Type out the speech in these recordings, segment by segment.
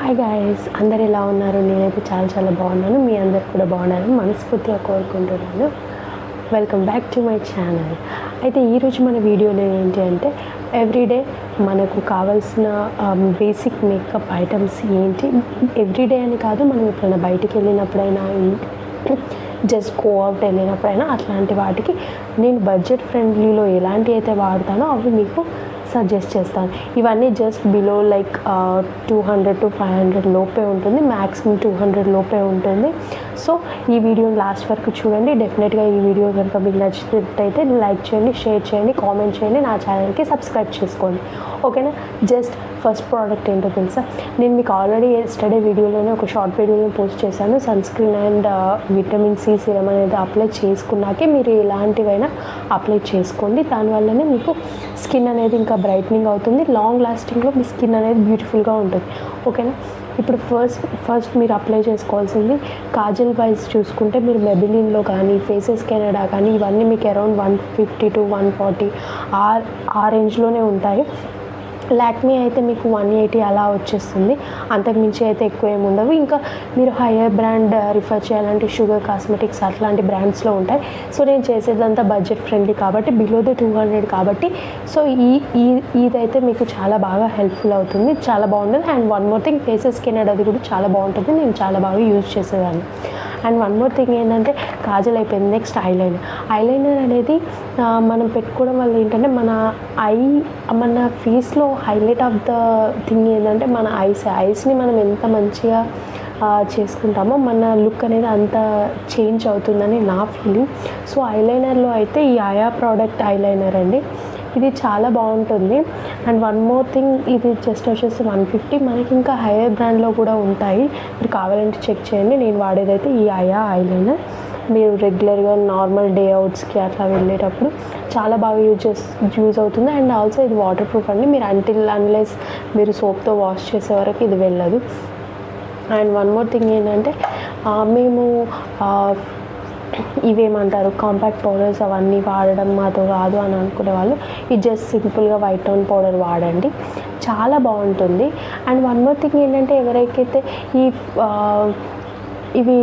Hi guys, అందరు ఎలా ఉన్నారు? నేనైతే చాలా బాగున్నాను. మీ అందరు కూడా బాగున్నారని మనస్ఫూర్తిగా కోరుకుంటున్నాను. Welcome back to my channel. అయితే ఈరోజు మన వీడియోలో ఏంటి అంటే ఎవ్రీడే మనకు కావాల్సిన బేసిక్ మేకప్ ఐటమ్స్ ఏంటి, ఎవ్రీడే అని కాదు, మనం ఎప్పుడైనా బయటికి వెళ్ళినప్పుడైనా జస్ట్ గో అవుట్ వెళ్ళినప్పుడైనా అట్లాంటి వాటికి నేను బడ్జెట్ ఫ్రెండ్లీలో ఎలాంటి అయితే వాడతానో అవి మీకు సజెస్ట్ చేస్తాను. ఇవన్నీ జస్ట్ బిలో లైక్ 200 to 500 లోపే ఉంటుంది, మ్యాక్సిమం 200 లోపే ఉంటుంది. సో ఈ వీడియోని లాస్ట్ వరకు చూడండి. డెఫినెట్గా ఈ వీడియో కనుక మీకు నచ్చినట్టయితే లైక్ చేయండి, షేర్ చేయండి, కామెంట్ చేయండి, నా ఛానల్కి సబ్స్క్రైబ్ చేసుకోండి. ఓకేనా? జస్ట్ ఫస్ట్ ప్రోడక్ట్ ఏంటో తెలుసా? నేను మీకు ఆల్రెడీ ఎస్టర్డే వీడియోలోనే ఒక షార్ట్ వీడియోని పోస్ట్ చేశాను. Sunscreen and vitamin C serum అనేది అప్లై చేసుకున్నాకే మీరు ఎలాంటివైనా అప్లై చేసుకోండి. దానివల్లనే మీకు స్కిన్ అనేది ఇంకా బ్రైట్నింగ్ అవుతుంది, లాంగ్ లాస్టింగ్లో మీ స్కిన్ అనేది బ్యూటిఫుల్గా ఉంటుంది. ఓకేనా? ఇప్పుడు ఫస్ట్ మీరు అప్లై చేసుకోవాల్సింది కాజల్ వైజ్ చూసుకుంటే మీరు మెబిలిన్లో కానీ ఫేసెస్ కెనడా కానీ ఇవన్నీ మీకు అరౌండ్ 150 to 140 ఆ రేంజ్లోనే ఉంటాయి. లాక్మీ అయితే మీకు 180 అలా వచ్చేస్తుంది, అంతకుమించి అయితే ఎక్కువ ఏమి ఉండవు. ఇంకా మీరు హైయర్ బ్రాండ్ రిఫర్ చేయాలంటే షుగర్ కాస్మెటిక్స్ అట్లాంటి బ్రాండ్స్లో ఉంటాయి. సో నేను చేసేదంతా బడ్జెట్ ఫ్రెండ్లీ కాబట్టి బిలో ది 200 కాబట్టి సో ఇదైతే మీకు చాలా బాగా హెల్ప్ఫుల్ అవుతుంది, చాలా బాగుంటుంది. And one more thing, faces Canada అది కూడా చాలా బాగుంటుంది, నేను చాలా బాగా యూజ్ చేసేదాన్ని. అండ్ వన్ మోర్ థింగ్ ఏంటంటే కాజల్ అయిపోయింది, నెక్స్ట్ ఐలైనర్ అనేది మనం పెట్టుకోవడం వల్ల ఏంటంటే మన ఫేస్లో హైలైట్ ఆఫ్ ద థింగ్ ఏంటంటే మన ఐస్ని మనం ఎంత మంచిగా చేసుకుంటామో మన లుక్ అనేది అంత చేంజ్ అవుతుందని నా ఫీలింగ్. సో ఐలైనర్లో అయితే ఈ ఆయా ప్రోడక్ట్ ఐలైనర్ అండి, ఇది చాలా బాగుంటుంది. అండ్ వన్ మోర్ థింగ్, ఇది జస్ట్ వచ్చేసి 150. మనకి ఇంకా హైయర్ బ్రాండ్లో కూడా ఉంటాయి, మీరు కావాలంటే చెక్ చేయండి. నేను వాడేదైతే ఈ ఐలైనర్. మీరు రెగ్యులర్గా నార్మల్ డే అవుట్స్కి అట్లా వెళ్ళేటప్పుడు చాలా బాగా యూజ్ అవుతుంది. అండ్ ఆల్సో ఇది వాటర్ ప్రూఫ్ అండి, మీరు అన్లెస్ మీరు సోప్తో వాష్ చేసే వరకు ఇది వెళ్ళదు. అండ్ వన్ మోర్ థింగ్ ఏంటంటే మేము ఇవేమంటారు కాంపాక్ట్ పౌడర్స్ అవన్నీ వాడడం మాతో కాదు అని అనుకునే వాళ్ళు ఇది జస్ట్ సింపుల్గా వైట్ టోన్ పౌడర్ వాడండి, చాలా బాగుంటుంది. అండ్ వన్ మోర్ థింగ్ ఏంటంటే ఎవరికైతే ఇవి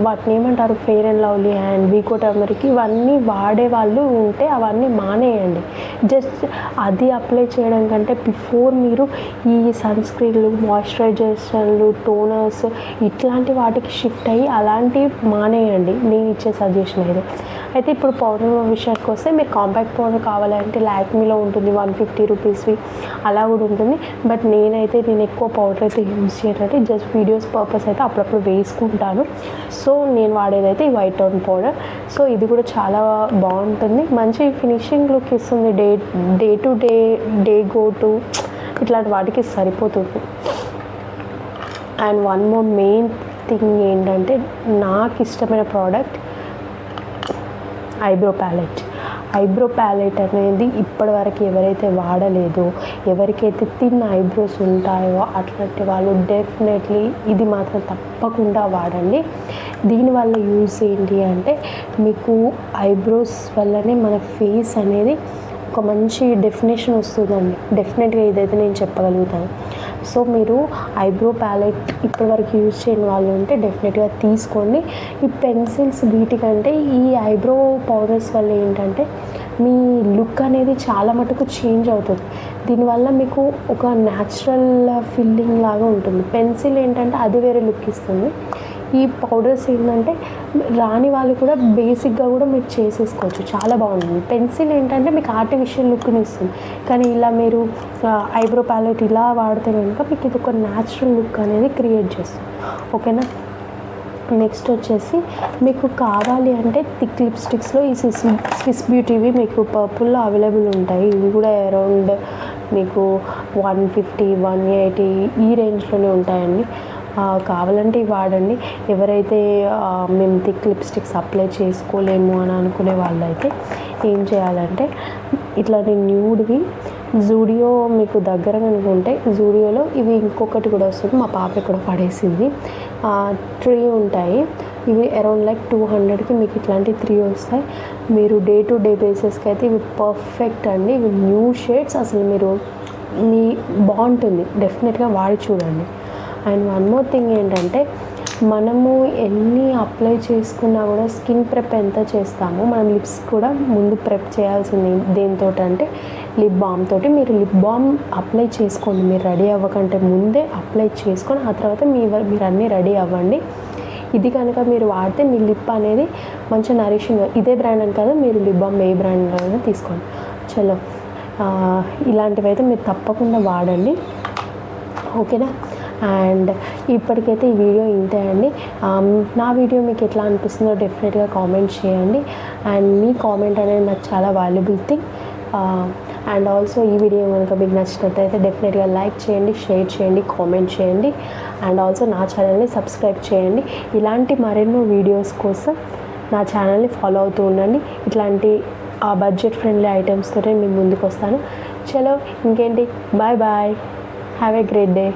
వాటిని ఏమంటారు fair and lovely and Vicco turmeric ఇవన్నీ వాడే వాళ్ళు ఉంటే అవన్నీ మానేయండి. జస్ట్ అది అప్లై చేయడం కంటే బిఫోర్ మీరు ఈ సన్ స్క్రీన్లు, మాయిశ్చరైజర్లు, టోనర్స్ ఇట్లాంటి వాటికి షిఫ్ట్ అయ్యి అలాంటివి మానేయండి, నేను ఇచ్చే సజెషన్ అయితే ఇప్పుడు పౌడర్ విషయానికి వస్తే మీరు కాంపాక్ట్ పౌడర్ కావాలంటే లాక్మీలో ఉంటుంది 150 రూపీస్వి అలా కూడా ఉంటుంది. బట్ నేను ఎక్కువ పౌడర్ అయితే యూజ్ చేయట్లేదు, జస్ట్ వీడియోస్ పర్పస్ అయితే అప్పుడప్పుడు వేసుకుంటాను. సో నేను వాడేదైతే ఈ వైట్ టోన్ పౌడర్. సో ఇది కూడా చాలా బాగుంటుంది, మంచి ఫినిషింగ్ లుక్ ఇస్తుంది, day to day go to ఇట్లాంటి వాటికి సరిపోతుంది. And one more main thing ఏంటంటే నాకు ఇష్టమైన ప్రోడక్ట్ ఐబ్రో ప్యాలెట్ అనేది ఇప్పటివరకు ఎవరైతే వాడలేదో, ఎవరికైతే థిన్ ఐబ్రోస్ ఉంటాయో అట్లాంటి వాళ్ళు డెఫినెట్లీ ఇది మాత్రం తప్పకుండా వాడండి. దీనివల్ల యూజ్ ఏంటి అంటే మీకు ఐబ్రోస్ వల్లనే మన ఫేస్ అనేది ఒక మంచి డెఫినేషన్ వస్తుందండి, డెఫినెట్గా ఇదైతే నేను చెప్పగలుగుతాను. సో మీరు ఐబ్రో ప్యాలెట్ ఇప్పటివరకు యూజ్ చేయని వాళ్ళు ఉంటే డెఫినెట్గా తీసుకోండి. ఈ పెన్సిల్స్ వీటికంటే ఈ ఐబ్రో పౌడర్స్ వల్ల ఏంటంటే మీ లుక్ అనేది చాలా మటుకు చేంజ్ అవుతుంది. దీనివల్ల మీకు ఒక న్యాచురల్ ఫీలింగ్ లాగా ఉంటుంది. పెన్సిల్ ఏంటంటే అది వేరే లుక్ ఇస్తుంది, ఈ పౌడర్స్ ఏంటంటే రాని వాళ్ళు కూడా బేసిక్గా కూడా మీరు చేసేసుకోవచ్చు, చాలా బాగుంటుంది. పెన్సిల్ ఏంటంటే మీకు ఆర్టిఫిషియల్ లుక్ని ఇస్తుంది, కానీ ఇలా మీరు ఐబ్రో ప్యాలెట్ ఇలా వాడితే కనుక మీకు ఇది ఒక న్యాచురల్ లుక్ అనేది క్రియేట్ చేస్తుంది. ఓకేనా? నెక్స్ట్ వచ్చేసి మీకు కావాలి అంటే థిక్ లిప్స్టిక్స్లో ఈ స్విస్ బ్యూటీవి మీకు పర్పుల్లో అవైలబుల్ ఉంటాయి. ఇవి కూడా అరౌండ్ మీకు 150, 180 ఈ రేంజ్లోనే ఉంటాయండి. కావాలంటే వాడండి. ఎవరైతే మేము థిక్ లిప్స్టిక్స్ అప్లై చేసుకోలేము అని అనుకునే వాళ్ళైతే ఏం చేయాలంటే ఇట్లాంటి న్యూడ్వి జూడియో మీకు దగ్గర అనుకుంటే జూడియోలో ఇవి ఇంకొకటి కూడా వస్తుంది, మా పాప ఇక్కడ పడేసింది, 3 ఉంటాయి. ఇవి అరౌండ్ లైక్ 200కి మీకు ఇట్లాంటి 3 వస్తాయి. మీరు డే టు డే బేసిస్కి అయితే ఇవి పర్ఫెక్ట్ అండి. ఇవి న్యూ షేడ్స్, అసలు మీరు బాగుంటుంది, డెఫినెట్గా వాడి చూడండి. అండ్ వన్ మోర్ థింగ్ ఏంటంటే మనము ఎన్ని అప్లై చేసుకున్నా కూడా స్కిన్ ప్రెప్ ఎంత చేస్తామో మనం లిప్స్ కూడా ముందు ప్రెప్ చేయాల్సింది దేంతో అంటే లిప్ బామ్ తోటి. మీరు లిప్ బామ్ అప్లై చేసుకోండి, మీరు రెడీ అవ్వకంటే ముందే అప్లై చేసుకొని ఆ తర్వాత మీరు అన్నీ రెడీ అవ్వండి. ఇది కనుక మీరు వాడితే మీ లిప్ అనేది మంచి నరిషింగ్, ఇదే బ్రాండ్ అని కాదు, మీరు లిప్ బామ్ ఏ బ్రాండ్ అయినా తీసుకోండి. చలో ఇలాంటివి అయితే మీరు తప్పకుండా వాడండి, ఓకేనా. అండ్ ఇప్పటికైతే ఈ వీడియో ఇంతే అండి. నా వీడియో మీకు ఎట్లా అనిపిస్తుందో డెఫినెట్గా కామెంట్ చేయండి. అండ్ మీ కామెంట్ అనేది నాకు చాలా వాల్యుబుల్ థింగ్. అండ్ ఆల్సో ఈ వీడియో కనుక మీకు నచ్చినట్లయితే డెఫినెట్గా లైక్ చేయండి, షేర్ చేయండి, కామెంట్ చేయండి. అండ్ ఆల్సో నా ఛానల్ని సబ్స్క్రైబ్ చేయండి. ఇలాంటి మరెన్నో వీడియోస్ కోసం నా ఛానల్ని ఫాలో అవుతూ ఉండండి. ఇట్లాంటి బడ్జెట్ ఫ్రెండ్లీ ఐటమ్స్ తోటే నేను ముందుకు వస్తాను. చలో ఇంకేంటి, bye bye, have a great day.